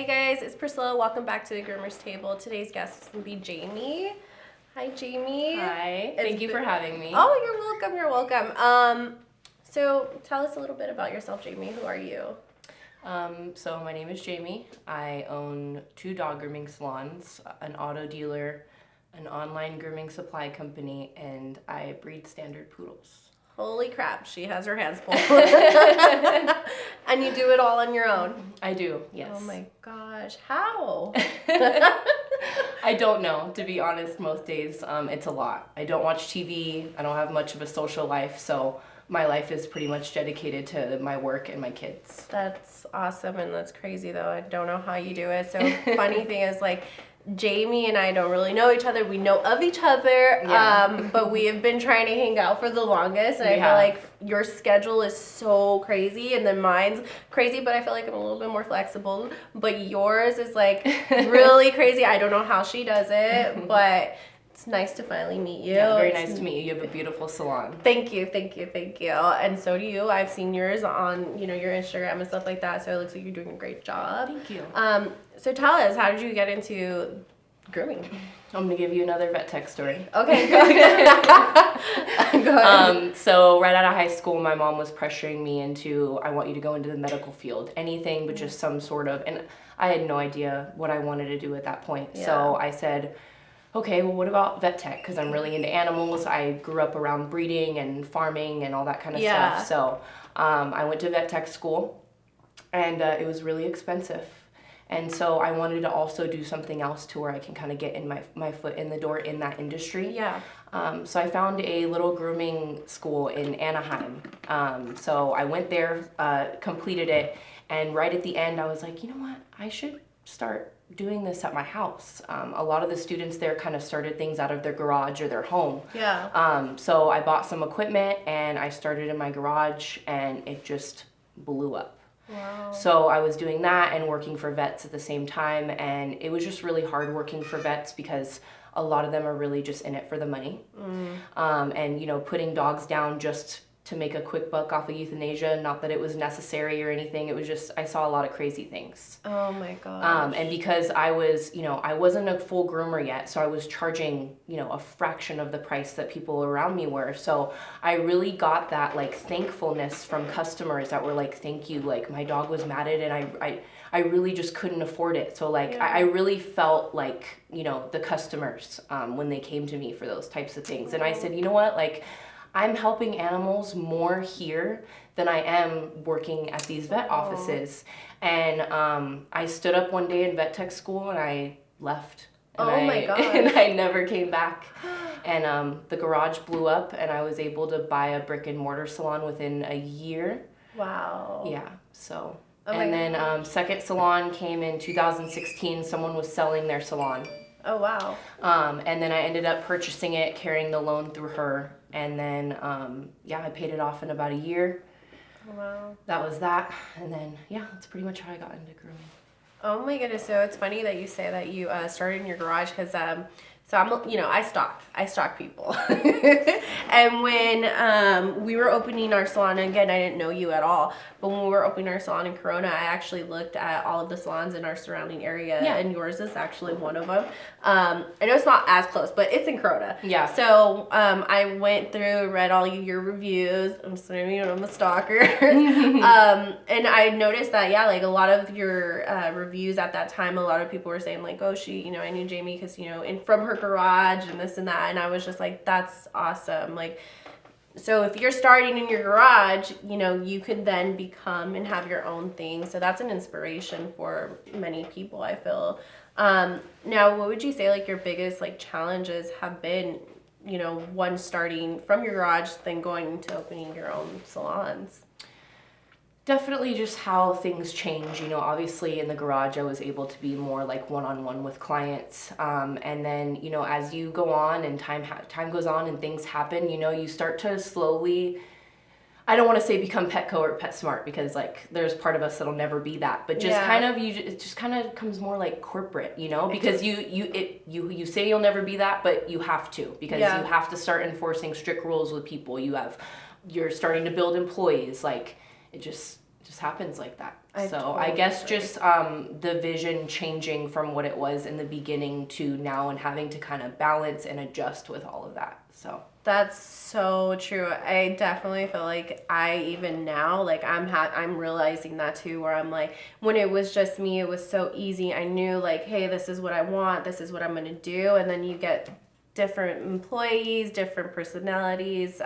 Hey guys, it's Priscilla. Welcome back to the Groomers table. Today's guest is going to be Jamie. Hi, Jamie. Hi. Thank you for having me. Oh, you're welcome. So tell us a little bit about yourself, Jamie. Who are you? So my name is Jamie. I own 2 dog grooming salons, an auto dealer, an online grooming supply company, and I breed standard poodles. Holy crap, she has her hands full. And you do it all on your own? I do, yes. Oh my gosh, how? I don't know, to be honest, most days. It's a lot. I don't watch TV. I don't have much of a social life, so my life is pretty much dedicated to my work and my kids. That's awesome, and that's crazy, though. I don't know how you do it. So funny thing is, like, Jamie and I don't really know each other. We know of each other, but we have been trying to hang out for the longest, and I feel like your schedule is so crazy, and then mine's crazy, but I feel like I'm a little bit more flexible, but yours is, like, really crazy. I don't know how she does it, but it's nice to finally meet you. Yeah, very nice to meet you. You have a beautiful salon. Thank you. And so do you. I've seen yours on, your Instagram and stuff like that, so it looks like you're doing a great job. Thank you. So tell us, how did you get into grooming? I'm going to give you another vet tech story. Okay, go ahead. So right out of high school, my mom was pressuring me into, I want you to go into the medical field. Anything but just some sort of, and I had no idea what I wanted to do at that point. Yeah. So I said, okay, well, what about vet tech? Because I'm really into animals. I grew up around breeding and farming and all that kind of stuff. So I went to vet tech school, and it was really expensive. And so I wanted to also do something else to where I can kind of get in my foot in the door in that industry. Yeah. So I found a little grooming school in Anaheim. So I went there, completed it, and right at the end I was like, you know what, I should start doing this at my house. A lot of the students there kind of started things out of their garage or their home. Yeah. So I bought some equipment and I started in my garage, and it just blew up. Wow. So I was doing that and working for vets at the same time, and it was just really hard working for vets because a lot of them are really just in it for the money. And putting dogs down just to make a quick buck off of euthanasia, not that it was necessary or anything, it was just, I saw a lot of crazy things. Oh my gosh. And because I was, I wasn't a full groomer yet, so I was charging, a fraction of the price that people around me were. So I really got that, like, thankfulness from customers that were like, thank you, like, my dog was matted and I really just couldn't afford it. So, like, I really felt like, the customers when they came to me for those types of things. And I said, you know what, like, I'm helping animals more here than I am working at these vet offices. And I stood up one day in vet tech school and I left. And my God. And I never came back. And the garage blew up and I was able to buy a brick and mortar salon within a year. Wow. Yeah, so. Then second salon came in 2016. Someone was selling their salon. Oh, wow. And then I ended up purchasing it, carrying the loan through her. And then, I paid it off in about a year. Wow. That was that. And then, that's pretty much how I got into grooming. Oh my goodness. So it's funny that you say that you started in your garage because, so I'm, I stalk people. And when we were opening our salon, and again, I didn't know you at all, but when we were opening our salon in Corona, I actually looked at all of the salons in our surrounding area, and yours is actually one of them. I know it's not as close, but it's in Corona. Yeah. So I went through, read all your reviews. I'm just I'm a stalker. And I noticed that, like, a lot of your reviews at that time, a lot of people were saying, like, oh, I knew Jamie because, from her garage and this and that, and I was just like, that's awesome. Like, so if you're starting in your garage, you could then become and have your own thing. So that's an inspiration for many people, I feel. Now, what would you say, like, your biggest, like, challenges have been, one starting from your garage, then going to opening your own salons? Definitely just how things change. Obviously in the garage I was able to be more like one-on-one with clients. And then, as you go on and time goes on and things happen, you start to slowly, I don't want to say become Petco or PetSmart because, like, there's part of us that'll never be that, but just it just kind of comes more like corporate, because you say you'll never be that, but you have to, because you have to start enforcing strict rules with people. You're starting to build employees, like, it just happens like that. I guess just the vision changing from what it was in the beginning to now, and having to kind of balance and adjust with all of that. So that's so true. I definitely feel like even now, like I'm realizing that too, where I'm like, when it was just me, it was so easy. I knew like, hey, this is what I want, this is what I'm gonna do, and then you get different employees, different personalities.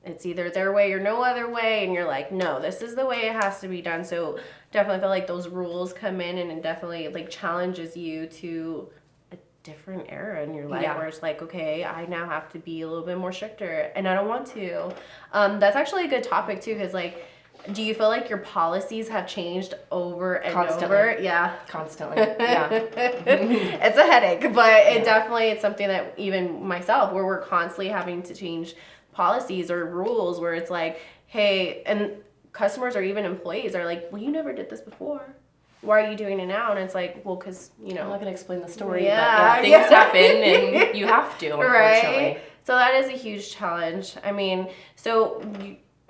It's either their way or no other way, and you're like, no, this is the way it has to be done. So definitely feel like those rules come in, and it definitely like challenges you to a different era in your life, where it's like, okay, I now have to be a little bit more stricter, and I don't want to. That's actually a good topic too, because like, do you feel like your policies have changed over and over? Yeah. Constantly. Yeah. It's a headache, but it definitely, it's something that even myself, where we're constantly having to change policies or rules, where it's like, hey, and customers or even employees are like, well, you never did this before, why are you doing it now? And it's like, well, because I'm not gonna explain the story, but things happen and you have to, unfortunately. Right? So that is a huge challenge. I mean,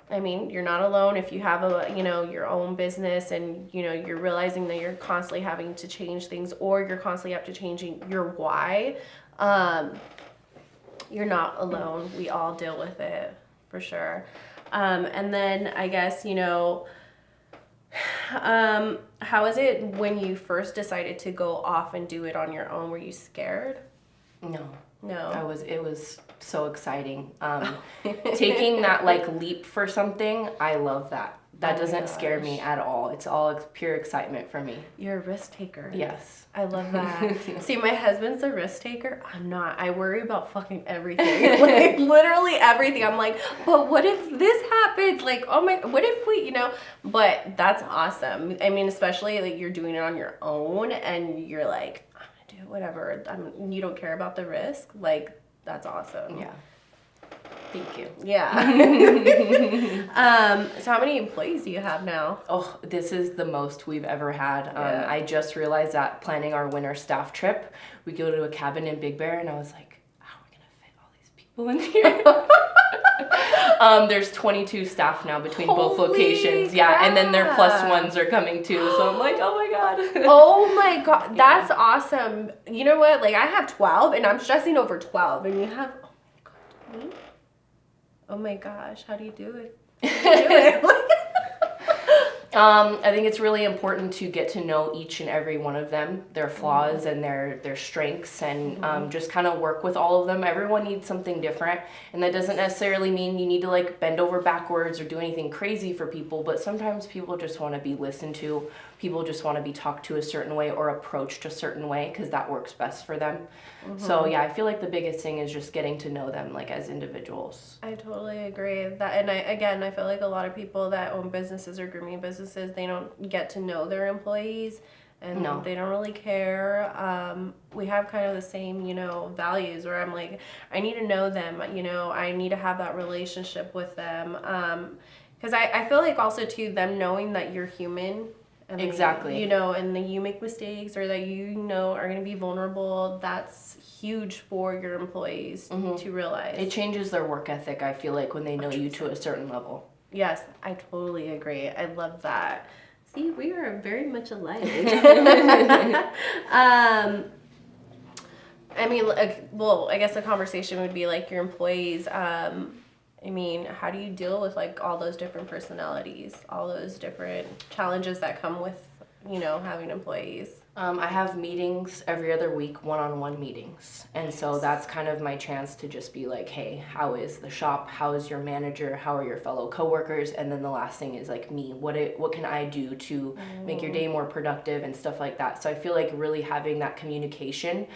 you're not alone if you have your own business, and you're realizing that you're constantly having to change things, or you're constantly have to changing your why. You're not alone. We all deal with it, for sure. And then I guess, how is it when you first decided to go off and do it on your own? Were you scared? No. No. It was so exciting. Taking that like leap for something, I love that. That doesn't scare me at all. It's all pure excitement for me. You're a risk taker. Yes. I love that. See, my husband's a risk taker. I'm not. I worry about fucking everything. Like, literally everything. I'm like, but what if this happens? Like, oh my, what if we, But that's awesome. I mean, especially like you're doing it on your own, and you're like, I'm going to do whatever. You don't care about the risk. Like, that's awesome. Yeah. Thank you. Yeah. So how many employees do you have now? Oh, this is the most we've ever had. I just realized that planning our winter staff trip, we go to a cabin in Big Bear, and I was like, how are we going to fit all these people in here? There's 22 staff now between both locations. Crap. Yeah, and then their plus ones are coming too. So I'm like, oh my God. Oh my God. That's awesome. You know what? Like, I have 12, and I'm stressing over 12, and you have, oh my God, 20? Oh my gosh, how do you do it? I think it's really important to get to know each and every one of them, their flaws and their strengths, and just kind of work with all of them. Everyone needs something different, and that doesn't necessarily mean you need to like bend over backwards or do anything crazy for people, but sometimes people just want to be listened to. People just want to be talked to a certain way or approached a certain way, because that works best for them. So yeah, I feel like the biggest thing is just getting to know them like as individuals. I totally agree that, and I feel like a lot of people that own businesses or grooming businesses, they don't get to know their employees, and they don't really care. We have kind of the same, values, where I'm like, I need to know them, I need to have that relationship with them. Because I feel like also too, them knowing that you're human. And exactly. And that you make mistakes, or that are going to be vulnerable. That's huge for your employees to realize. It changes their work ethic, I feel like, when they know 100%. You to a certain level. Yes, I totally agree. I love that. See, we are very much alike. I guess the conversation would be like your employees. How do you deal with like all those different personalities, all those different challenges that come with, having employees? I have meetings every other week, one-on-one meetings. And so that's kind of my chance to just be like, hey, how is the shop? How is your manager? How are your fellow coworkers? And then the last thing is like me, what can I do to make your day more productive and stuff like that. So I feel like really having that communication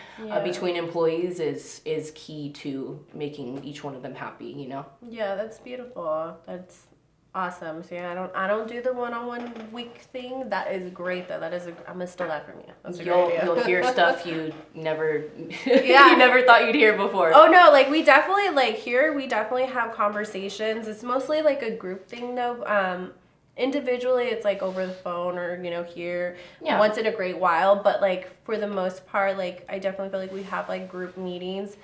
between employees is key to making each one of them happy, Yeah, that's beautiful. That's awesome. So I don't do the one-on-one week thing. That is great though. I'm gonna steal that from you. That's a great idea. You'll hear stuff you never you never thought you'd hear before. Oh no, like we definitely have conversations. It's mostly like a group thing though. Individually it's like over the phone or here once in a great while, but like for the most part, like I definitely feel like we have like group meetings.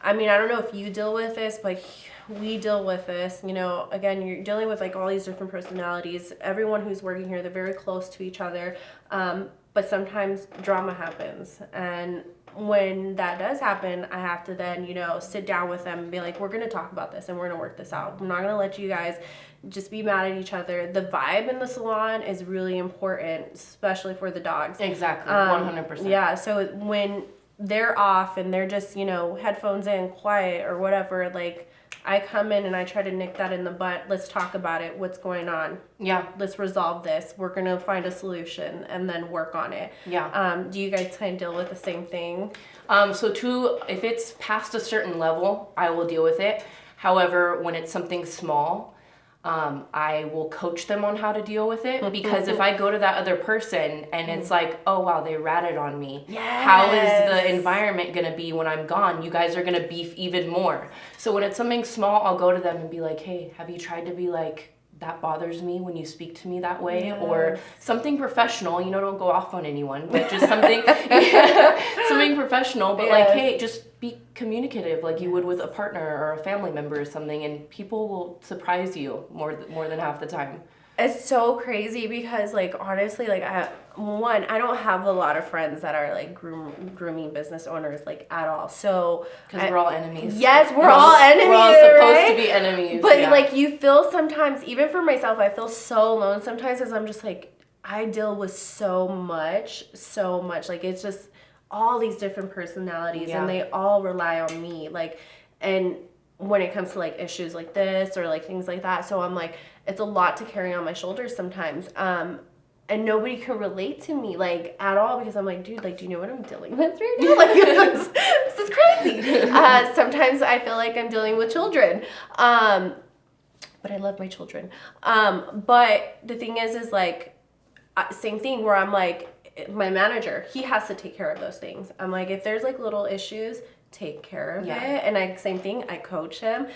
I mean, I don't know if you deal with this, but we deal with this. You know, again, you're dealing with like all these different personalities. Everyone who's working here, they're very close to each other. But sometimes drama happens. And when that does happen, I have to then, you know, sit down with them and be like, we're going to talk about this and we're going to work this out. I'm not going to let you guys just be mad at each other. The vibe in the salon is really important, especially for the dogs. Exactly, 100%. Yeah, so when they're off and they're just, you know, headphones in, quiet or whatever, like, I come in and I try to nick that in the butt. Let's talk about it. What's going on? Yeah. Let's resolve this. We're going to find a solution and then work on it. Yeah. Do you guys kind of deal with the same thing? If it's past a certain level, I will deal with it. However, when it's something small, I will coach them on how to deal with it, because if I go to that other person and it's like, oh wow, they ratted on me. Yes. How is the environment going to be when I'm gone? You guys are going to beef even more. So when it's something small, I'll go to them and be like, hey, have you tried to be like, that bothers me when you speak to me that way? Yes. Or something professional, you know, don't go off on anyone, but just something, something professional, but like, hey, just be communicative like you would with a partner or a family member or something, and people will surprise you more than half the time. It's so crazy because, like, honestly, like, I don't have a lot of friends that are, like, grooming business owners, like, at all. So... Because we're all enemies. Yes, we're all enemies, We're all supposed right? to be enemies. But, like, you feel sometimes, even for myself, I feel so alone sometimes because I'm just, like, I deal with so much. Like, it's just all these different personalities, and they all rely on me. Like, and when it comes to, like, issues like this or, like, things like that. So I'm, like... It's a lot to carry on my shoulders sometimes. And nobody can relate to me, like, at all, because I'm like, dude, like, do you know what I'm dealing with right now? Like, this is crazy. Sometimes I feel like I'm dealing with children. But I love my children. But the thing is like, same thing where I'm like, my manager, he has to take care of those things. I'm like, if there's, like, little issues, take care of it. And same thing, I coach him.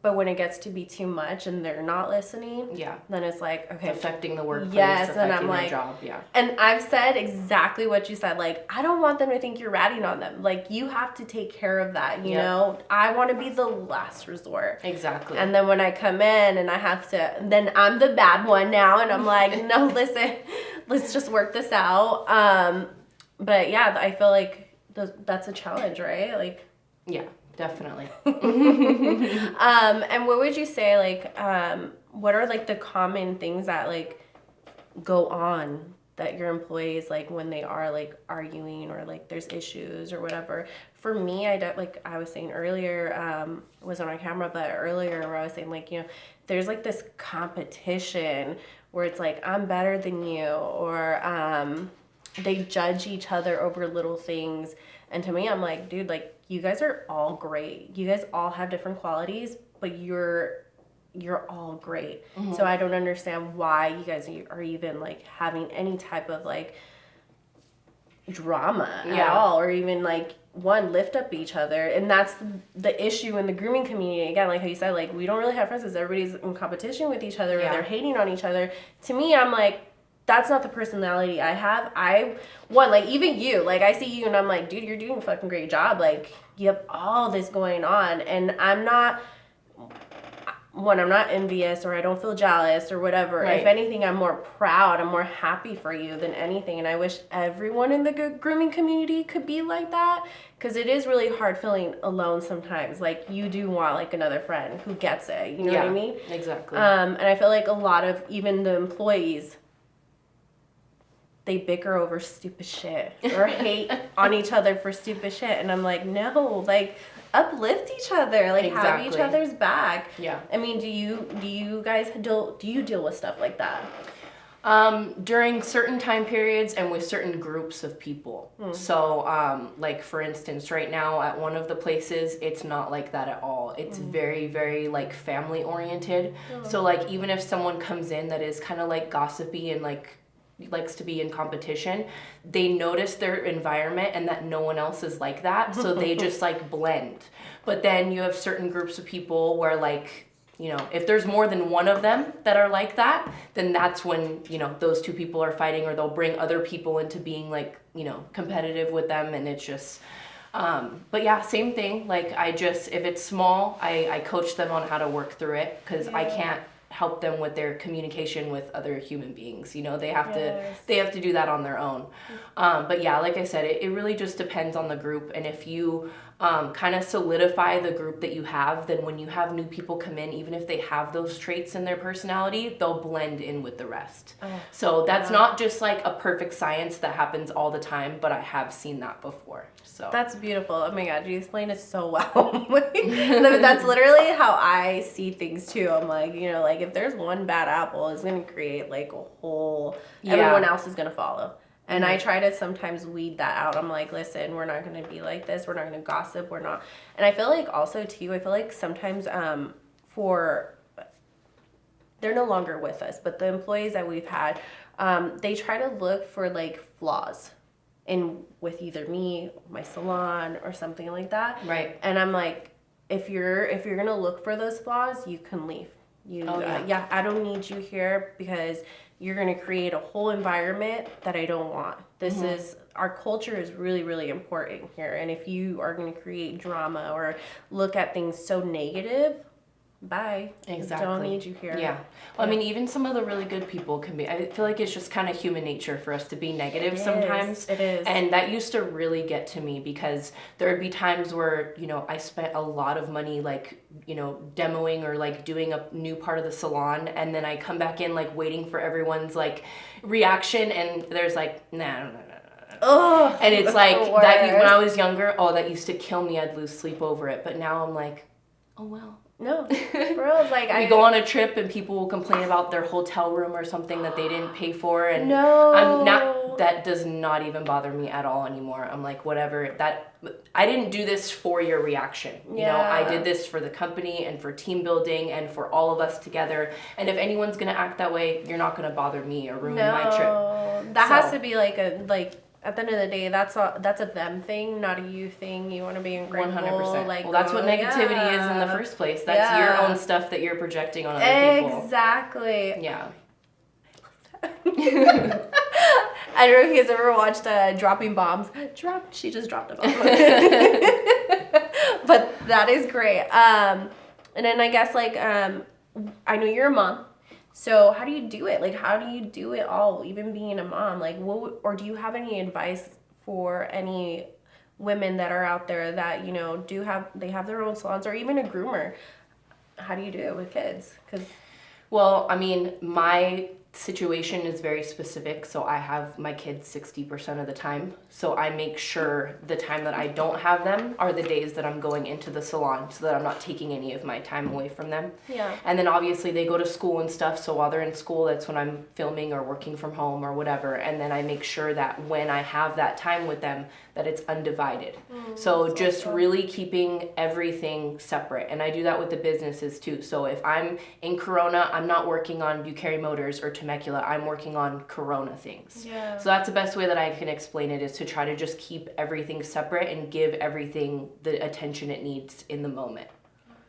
But when it gets to be too much and they're not listening, then it's like, okay. It's affecting the workplace, and I'm like, job, And I've said exactly what you said. Like, I don't want them to think you're ratting on them. Like, you have to take care of that, you know? I want to be the last resort. Exactly. And then when I come in and I have to, then I'm the bad one now. And I'm like, no, listen, let's just work this out. But yeah, I feel like that's a challenge, right? Like, yeah. Definitely. And what would you say, like, what are, like, the common things that, like, go on that your employees, like, when they are, like, arguing or, like, there's issues or whatever? For me, like I was saying earlier, it wasn't on camera, but earlier where I was saying, like, you know, there's, like, this competition where it's like, I'm better than you, or they judge each other over little things. And to me, I'm like, dude, like, you guys are all great. You guys all have different qualities, but you're all great. Mm-hmm. So I don't understand why you guys are even, like, having any type of, like, drama at all, or even, like, lift up each other. And that's the issue in the grooming community. Again, like how you said, like, we don't really have friends because everybody's in competition with each other, or they're hating on each other. To me, I'm like, that's not the personality I have. Like, even you, like, I see you and I'm like, dude, you're doing a fucking great job. Like, you have all this going on. And I'm not envious, or I don't feel jealous or whatever. Right. If anything, I'm more proud. I'm more happy for you than anything. And I wish everyone in the grooming community could be like that, because it is really hard feeling alone sometimes. Like, you do want, like, another friend who gets it. You know what I mean? Exactly. And I feel like a lot of even the employees, they bicker over stupid shit or hate on each other for stupid shit. And I'm like, no, like, uplift each other, like, have each other's back. Yeah. I mean, do you guys deal with stuff like that? During certain time periods and with certain groups of people. So, like, for instance, right now at one of the places, it's not like that at all. It's very, very, like, family oriented. So, like, even if someone comes in that is kind of, like, gossipy and, like, likes to be in competition, they notice their environment and that no one else is like that, so they just, like, blend. But then you have certain groups of people where, like, you know, if there's more than one of them that are like that, then that's when, you know, those two people are fighting, or they'll bring other people into being, like, you know, competitive with them. And it's just But yeah, same thing. Like if it's small, I coach them on how to work through it because I can't help them with their communication with other human beings. You know, they have to do that on their own. But yeah, like I said, it really just depends on the group. And if you kind of solidify the group that you have, then when you have new people come in, even if they have those traits in their personality, they'll blend in with the rest. So that's not just like a perfect science that happens all the time, but I have seen that before. So that's beautiful. Oh my God, you explained it so well. That's literally how I see things too. I'm like, you know, like if there's one bad apple, it's gonna create like a whole. Everyone else is gonna follow. And I try to sometimes weed that out. I'm like, listen, we're not going to be like this. We're not going to gossip. We're not. And I feel like also, too, I feel like sometimes they're no longer with us, but the employees that we've had, they try to look for, like, flaws with either me, my salon, or something like that. Right. And I'm like, if you're going to look for those flaws, you can leave. I don't need you here because you're going to create a whole environment that I don't want. Our culture is really, really important here. And if you are going to create drama or look at things so negative, bye. Exactly. Don't need you here. Yeah. Well, I mean, even some of the really good people can be, I feel like it's just kind of human nature for us to be negative sometimes. It is. And that used to really get to me because there would be times where, you know, I spent a lot of money, like, you know, demoing or like doing a new part of the salon. And then I come back in like waiting for everyone's like reaction. And there's like, nah. Oh, and it's like that when I was younger, that used to kill me. I'd lose sleep over it. But now I'm like, oh, well. No, for real, it's like we go on a trip and people will complain about their hotel room or something that they didn't pay for, and that does not even bother me at all anymore. I'm like, whatever, I didn't do this for your reaction. You know, I did this for the company and for team building and for all of us together. And if anyone's gonna act that way, you're not gonna bother me or ruin my trip. That has to be at the end of the day, that's a them thing, not a you thing. You want to be ungrateful. 100%. Like, well, that's what negativity is in the first place. That's your own stuff that you're projecting on other people. Exactly. Yeah. I don't know if you guys ever watched Dropping Bombs. She just dropped a bomb. But that is great. And then I guess I know you're a mom. So how do you do it? Like, how do you do it all, even being a mom? Like, or do you have any advice for any women that are out there that, you know, they have their own salons or even a groomer? How do you do it with kids? Well, I mean, my situation is very specific, so I have my kids 60% of the time. So I make sure the time that I don't have them are the days that I'm going into the salon so that I'm not taking any of my time away from them. Yeah. And then obviously they go to school and stuff, so while they're in school, that's when I'm filming or working from home or whatever. And then I make sure that when I have that time with them, that it's undivided. So just really keeping everything separate. And I do that with the businesses too. So if I'm in Corona, I'm not working on Buccheri Motors or Temecula, I'm working on Corona things. Yeah. So that's the best way that I can explain it, is to try to just keep everything separate and give everything the attention it needs in the moment.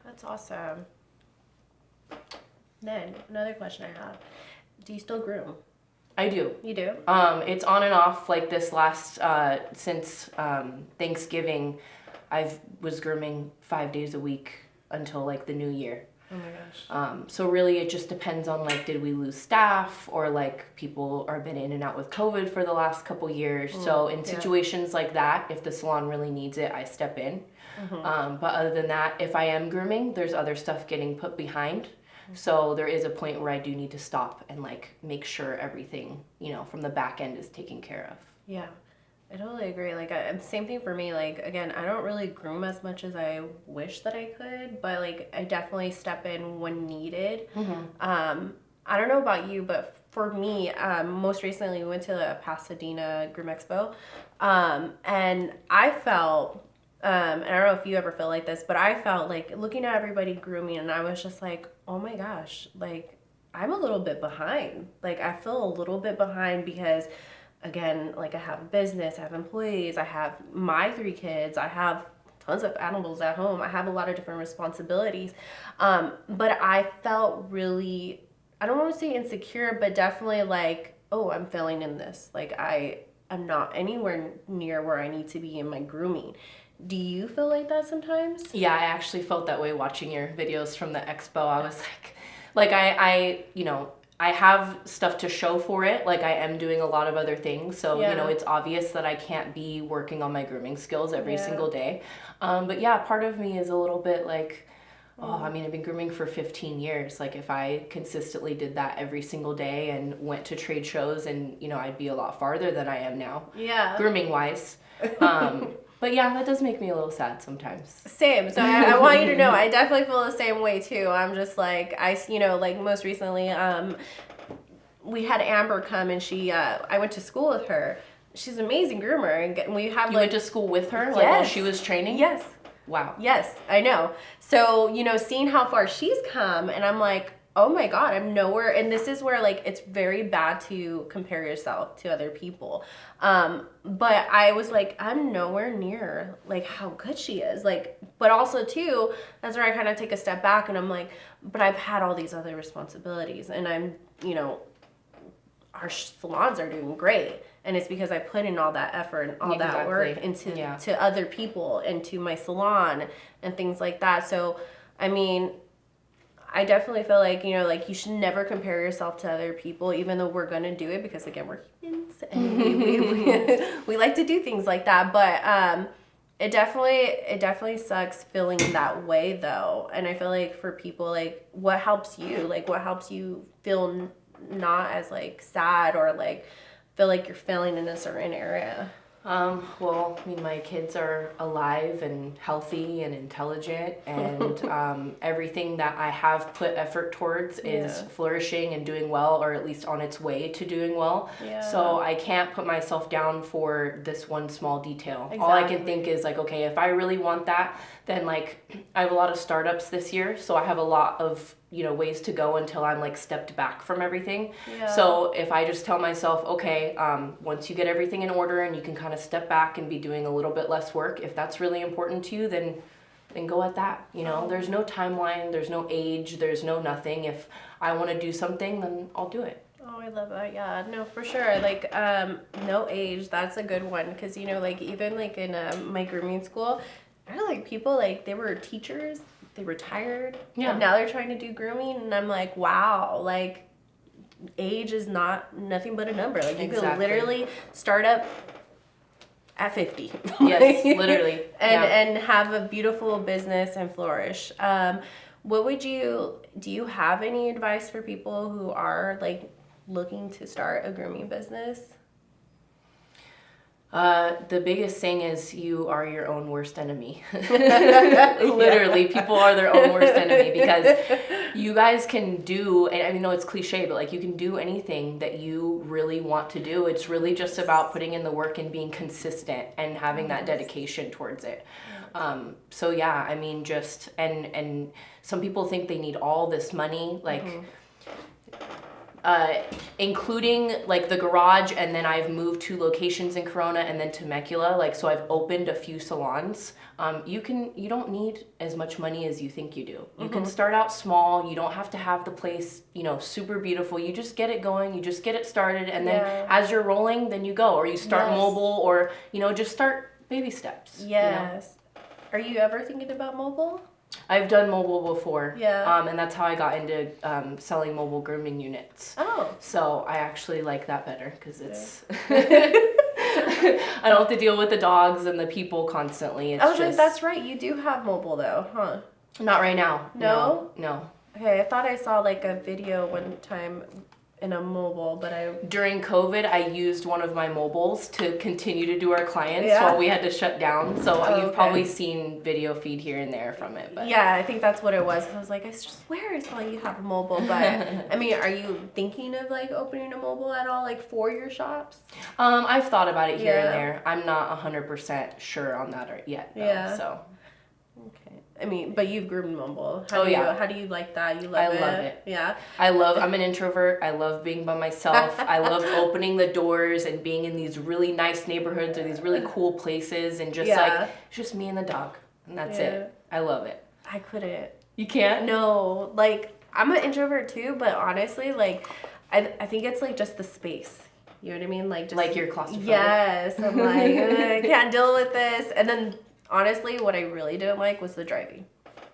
That's awesome. Then, another question I have. Do you still groom? I do. You do? It's on and off. Like this last, since Thanksgiving, was grooming 5 days a week until like the new year. Oh my gosh. So really it just depends on like, did we lose staff, or like people are been in and out with COVID for the last couple years. So in situations like that, if the salon really needs it, I step in. But other than that, if I am grooming, there's other stuff getting put behind. So there is a point where I do need to stop and like make sure everything, you know, from the back end is taken care of. Yeah. I totally agree. Like, same thing for me. Like, again, I don't really groom as much as I wish that I could, but like, I definitely step in when needed. I don't know about you, but for me, most recently we went to the Pasadena Groom Expo, and I felt, and I don't know if you ever feel like this, but I felt like looking at everybody grooming, and I was just like, oh my gosh, like, I'm a little bit behind. Like, I feel a little bit behind because, again, like, I have a business, I have employees, I have my 3 kids, I have tons of animals at home, I have a lot of different responsibilities. But I felt really, I don't want to say insecure, but definitely like, oh, I'm failing in this. Like, I'm not anywhere near where I need to be in my grooming. Do you feel like that sometimes? Yeah, I actually felt that way watching your videos from the expo. I was like I I have stuff to show for it. Like I am doing a lot of other things. So, it's obvious that I can't be working on my grooming skills every single day. But yeah, part of me is a little bit like, I've been grooming for 15 years. Like if I consistently did that every single day and went to trade shows and, I'd be a lot farther than I am now. Yeah. Grooming wise. But yeah, that does make me a little sad sometimes. Same. So I want you to know, I definitely feel the same way too. I'm just like, like most recently, we had Amber come and I went to school with her. She's an amazing groomer. And we have You went to school with her? Like while she was training? Yes. Wow. Yes, I know. So, seeing how far she's come, and I'm like, oh my God, I'm nowhere. And this is where like it's very bad to compare yourself to other people. But I was like, I'm nowhere near like how good she is. Like, but also too, that's where I kind of take a step back and I'm like, but I've had all these other responsibilities and I'm, our salons are doing great. And it's because I put in all that effort and all that work into to other people, into my salon and things like that. So, I mean, I definitely feel like, like you should never compare yourself to other people, even though we're going to do it because, again, we're humans and we like to do things like that. But it definitely sucks feeling that way, though. And I feel like for people, like, what helps you? Like, what helps you feel not as, like, sad or, like, feel like you're failing in a certain area? Well, my kids are alive and healthy and intelligent and everything that I have put effort towards is flourishing and doing well, or at least on its way to doing well. Yeah. So I can't put myself down for this one small detail. Exactly. All I can think is like, okay, if I really want that, then like I have a lot of startups this year, so I have a lot of ways to go until I'm like stepped back from everything. Yeah. So if I just tell myself, okay, once you get everything in order and you can kind of step back and be doing a little bit less work, if that's really important to you, then go at that. There's no timeline, there's no age, there's no nothing. If I want to do something, then I'll do it. Oh, I love that. Yeah, no, for sure. Like, no age, that's a good one. Because, like even like in my grooming school, there are like people like they were teachers, they retired, and now they're trying to do grooming, and I'm like, wow, like age is nothing but a number. Like you could literally start up at 50. Yes, literally. And have a beautiful business and flourish. Do you have any advice for people who are like looking to start a grooming business? The biggest thing is you are your own worst enemy. Literally, people are their own worst enemy because you guys can do, and I know it's cliche, but like you can do anything that you really want to do. It's really just about putting in the work and being consistent and having that dedication towards it. So yeah, I mean, just, and some people think they need all this money, like, including like the garage, and then I've moved 2 locations in Corona and then Temecula, like, so I've opened a few salons. You don't need as much money as you think you do. You can start out small. You don't have to have the place, super beautiful. You just get it going, you just get it started, and then as you're rolling, then you go, or you start mobile, or, just start baby steps. Yes. Are you ever thinking about mobile? I've done mobile before. Yeah. And that's how I got into selling mobile grooming units. Oh. So I actually like that better because it's... I don't have to deal with the dogs and the people constantly. It's like, that's right. You do have mobile though, huh? Not right now. No? No. Okay, I thought I saw like a video one time in a mobile, but during COVID, I used one of my mobiles to continue to do our clients while we had to shut down. So you've probably seen video feed here and there from it. But yeah, I think that's what it was. I was like, I swear I saw you have a mobile, but I mean, are you thinking of like opening a mobile at all, like for your shops? I've thought about it here and there. I'm not 100% sure on that yet, though, so. Okay. I mean, but you've groomed mobile. How do you like that? You love it? I love it. Yeah. I'm an introvert. I love being by myself. I love opening the doors and being in these really nice neighborhoods or these really cool places and just like, it's just me and the dog. And that's it. I love it. I couldn't. You can't? No. Like, I'm an introvert too, but honestly, like, I think it's like just the space. You know what I mean? Like, just. Like you're claustrophobic? Yes. I'm like, I can't deal with this. And then Honestly, what I really didn't like was the driving.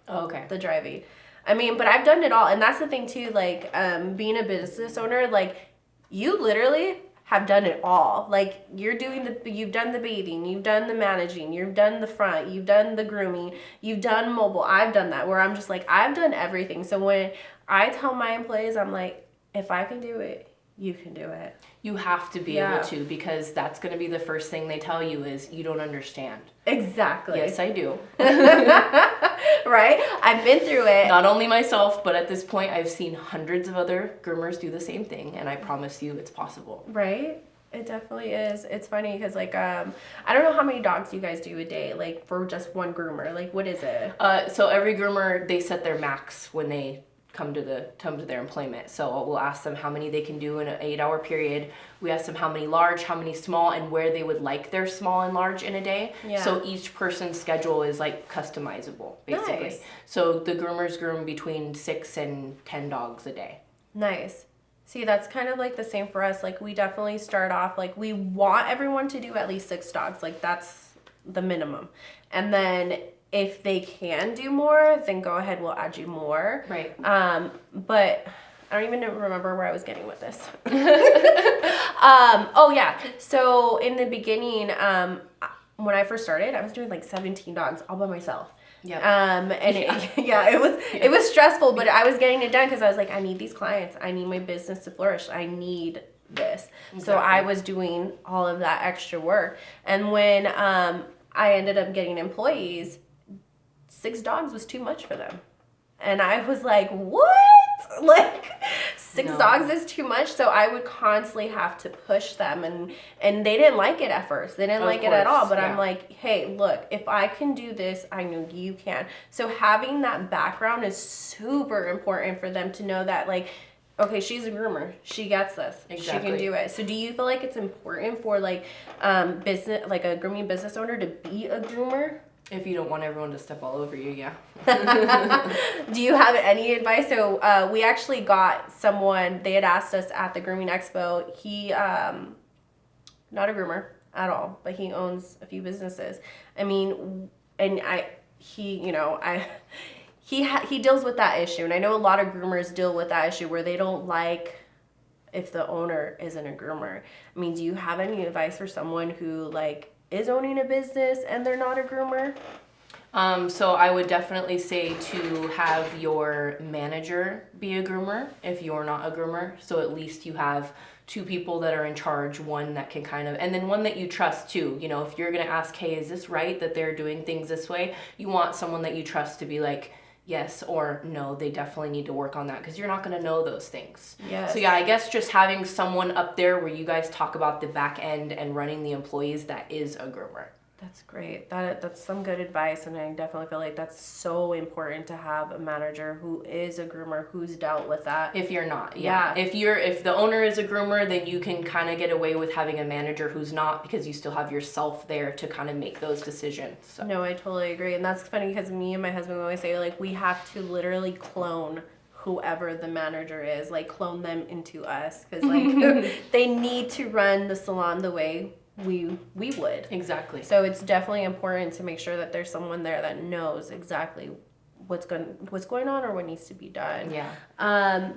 Oh, okay. The driving. I mean, but I've done it all. And that's the thing too, like, being a business owner, like, you literally have done it all. Like, you've done the bathing, you've done the managing, you've done the front, you've done the grooming, you've done mobile. I've done that, where I'm just like, I've done everything. So when I tell my employees, I'm like, if I can do it, you can do it. You have to be able to, because that's going to be the first thing they tell you is you don't understand. Exactly. Yes, I do. Right? I've been through it. Not only myself, but at this point, I've seen hundreds of other groomers do the same thing, and I promise you it's possible. Right? It definitely is. It's funny because, like, I don't know how many dogs you guys do a day, like, for just one groomer. Like, what is it? So every groomer, they set their max when they come to their employment. So we'll ask them how many they can do in an 8-hour period. We ask them how many large, how many small, and where they would like their small and large in a day. Yeah. So each person's schedule is like customizable, basically. Nice. So the groomers groom between 6 and 10 dogs a day. Nice. See, that's kind of like the same for us. Like, we definitely start off, like, we want everyone to do at least 6 dogs. Like, that's the minimum. And then if they can do more, then go ahead, we'll add you more. Right. But I don't even remember where I was getting with this. Oh yeah. So in the beginning, when I first started, I was doing like 17 dogs all by myself. Yeah. And it was stressful, but I was getting it done because I was like, I need these clients. I need my business to flourish. I need this. Exactly. So I was doing all of that extra work. And when I ended up getting employees, 6 dogs was too much for them. And I was like, what? Like, 6 dogs is too much. So I would constantly have to push them. And they didn't like it at first. They didn't like it at all. But I'm like, hey, look, if I can do this, I know you can. So having that background is super important for them to know that, like, okay, she's a groomer. She gets this. Exactly. She can do it. So do you feel like it's important for, like, business, like a grooming business owner to be a groomer? If you don't want everyone to step all over you, yeah. Do you have any advice? So we actually got someone, they had asked us at the Grooming Expo. He, not a groomer at all, but he owns a few businesses. I mean, and he deals with that issue. And I know a lot of groomers deal with that issue where they don't like if the owner isn't a groomer. I mean, do you have any advice for someone who, like, is owning a business and they're not a groomer? So I would definitely say to have your manager be a groomer if you're not a groomer. So at least you have 2 people that are in charge, one that can kind of, and then one that you trust too. You know, if you're going to ask, hey, is this right that they're doing things this way? You want someone that you trust to be like, yes or no, they definitely need to work on that, because you're not going to know those things. Yes. So yeah, I guess just having someone up there where you guys talk about the back end and running the employees that is a groomer. That's great. That's some good advice, and I definitely feel like that's so important to have a manager who is a groomer who's dealt with that. If you're not, yeah. If the owner is a groomer, then you can kind of get away with having a manager who's not, because you still have yourself there to kind of make those decisions. So. No, I totally agree, and that's funny because me and my husband always say, like, we have to literally clone whoever the manager is, like, clone them into us, because like they need to run the salon the way we would. Exactly. So it's definitely important to make sure that there's someone there that knows exactly what's going on or what needs to be done. Yeah. I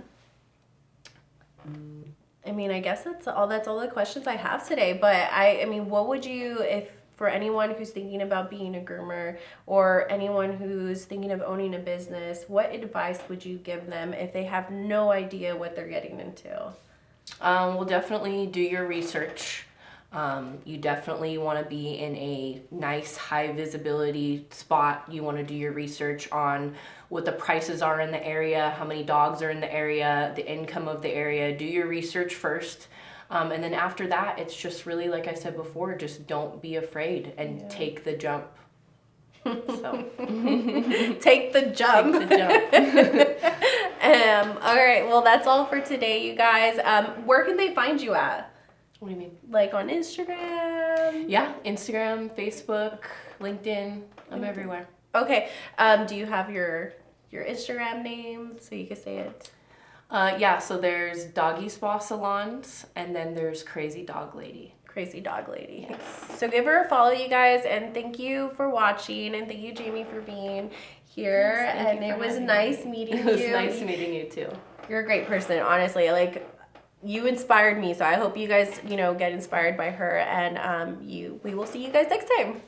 mean, I guess that's all the questions I have today, but I mean, what would you, if for anyone who's thinking about being a groomer or anyone who's thinking of owning a business, what advice would you give them if they have no idea what they're getting into? Well, definitely do your research. You definitely want to be in a nice high visibility spot. You want to do your research on what the prices are in the area, how many dogs are in the area, the income of the area. Do your research first. And then after that, it's just really, like I said before, just don't be afraid and take the jump. So take the jump. Take the jump. All right. Well, that's all for today, you guys. Where can they find you at? What do you mean? Like on Instagram? Yeah, Instagram, Facebook, LinkedIn. I'm everywhere. Okay. Do you have your Instagram name so you can say it? Yeah, so there's Doggy Spa Salons, and then there's Crazy Dog Lady. crazy dog lady. So give her a follow, you guys, and thank you for watching, and thank you, Jamie, for being here. Yes, and it was nice meeting you. It was nice meeting you too. You're a great person, honestly. Like, you inspired me, so I hope you guys, get inspired by her, and we will see you guys next time.